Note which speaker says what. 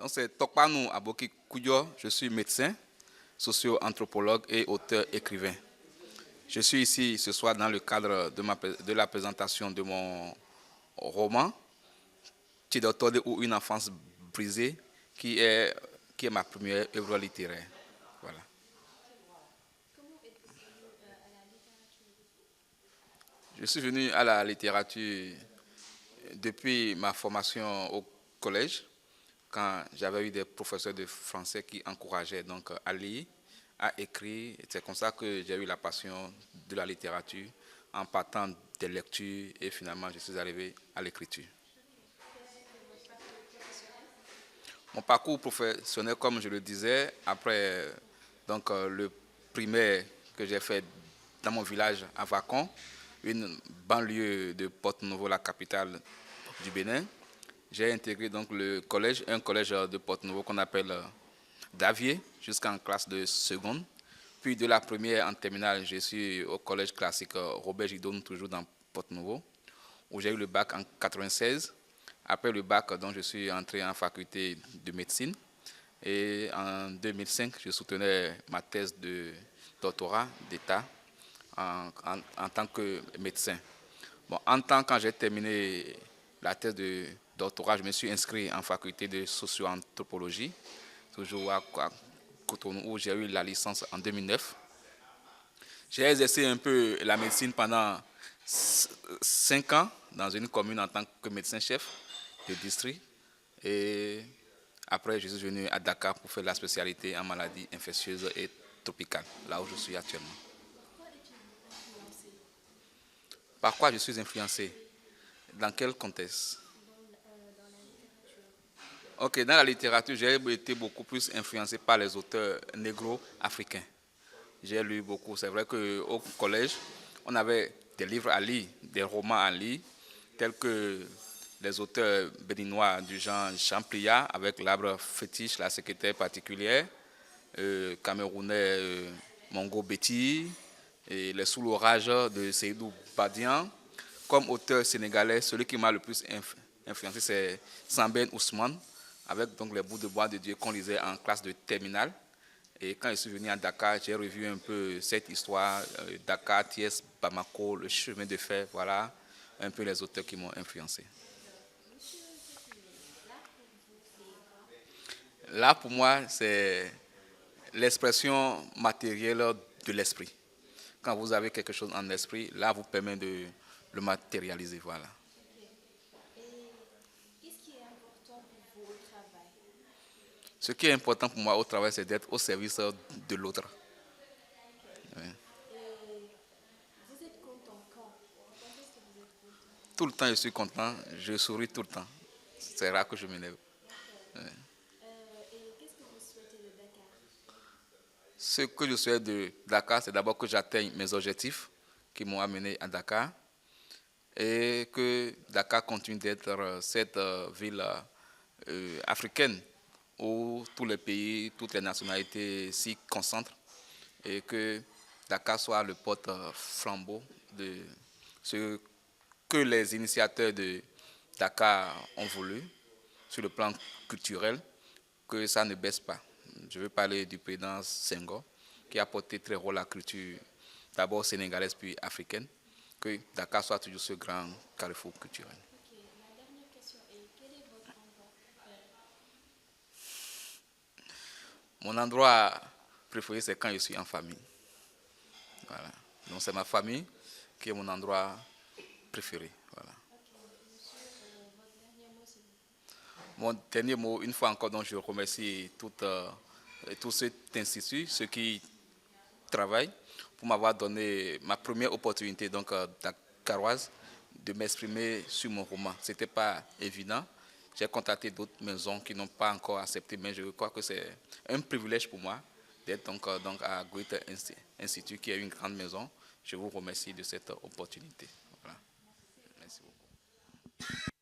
Speaker 1: Donc c'est Tokpanou Aboki Koudio, je suis médecin, socio-anthropologue et auteur-écrivain. Je suis ici ce soir dans le cadre de la présentation de mon roman, Tidotode ou une enfance brisée, qui est ma première œuvre littéraire. Voilà. Je suis venu à la littérature depuis ma formation au collège, quand j'avais eu des professeurs de français qui encourageaient donc à lire, à écrire. C'est comme ça que j'ai eu la passion de la littérature en partant des lectures et finalement je suis arrivé à l'écriture. Mon parcours professionnel, comme je le disais, après donc, le primaire que j'ai fait dans mon village à Vacon, une banlieue de Porto-Novo, la capitale du Bénin, j'ai intégré donc un collège de Porto-Novo qu'on appelle Davier, jusqu'en classe de seconde. Puis de la première en terminale, je suis au collège classique Robert Gidoun, toujours dans Porto-Novo, où j'ai eu le bac en 96. Après le bac, donc, je suis entré en faculté de médecine. Et en 2005, je soutenais ma thèse de doctorat d'État en tant que médecin. Bon, quand j'ai terminé la thèse de doctorat, je me suis inscrit en faculté de socio-anthropologie, toujours à Cotonou, où j'ai eu la licence en 2009. J'ai exercé un peu la médecine pendant 5 ans dans une commune en tant que médecin-chef de district. Et après, je suis venu à Dakar pour faire la spécialité en maladies infectieuses et tropicales, là où je suis actuellement. Par quoi je suis influencé? Dans quel contexte? Ok, dans la littérature, j'ai été beaucoup plus influencé par les auteurs négro-africains. J'ai lu beaucoup. C'est vrai qu'au collège, on avait des livres à lire, des romans à lire, tels que les auteurs béninois du genre Champlia, avec l'arbre fétiche, la secrétaire particulière, camerounais Mongo Betty, et les Sous l'orage de Seydou Badian. Comme auteur sénégalais, celui qui m'a le plus influencé, c'est Samben Ousmane, avec donc les bouts de bois de Dieu qu'on lisait en classe de terminale. Et quand je suis venu à Dakar, j'ai revu un peu cette histoire, Dakar, Thiès, Bamako, le chemin de fer, voilà, un peu les auteurs qui m'ont influencé. Là, pour moi, c'est l'expression matérielle de l'esprit. Quand vous avez quelque chose en esprit, là, vous permet de le matérialiser, voilà. Ce qui est important pour moi au travail, c'est d'être au service de l'autre. Oui. Tout le temps, je suis content, je souris tout le temps. C'est rare que je m'énerve. Oui. Ce que je souhaite de Dakar, c'est d'abord que j'atteigne mes objectifs qui m'ont amené à Dakar et que Dakar continue d'être cette ville africaine où tous les pays, toutes les nationalités s'y concentrent et que Dakar soit le porte-flambeau de ce que les initiateurs de Dakar ont voulu sur le plan culturel, que ça ne baisse pas. Je veux parler du président Senghor, qui a porté très haut la culture, d'abord sénégalaise puis africaine, que Dakar soit toujours ce grand carrefour culturel.
Speaker 2: Ma dernière question est, quel est votre endroit préféré?
Speaker 1: Mon endroit préféré, c'est quand je suis en famille. Voilà. Donc c'est ma famille qui est mon endroit préféré. Voilà.
Speaker 2: Monsieur, votre dernier mot, s'il vous plaît.
Speaker 1: Mon dernier mot, une fois encore, donc je remercie tout cet institut, ceux qui travaillent pour m'avoir donné ma première opportunité donc dakaroise de m'exprimer sur mon roman. Ce n'était pas évident. J'ai contacté d'autres maisons qui n'ont pas encore accepté, mais je crois que c'est un privilège pour moi d'être donc à Goethe Institut, qui est une grande maison. Je vous remercie de cette opportunité. Voilà. Merci beaucoup.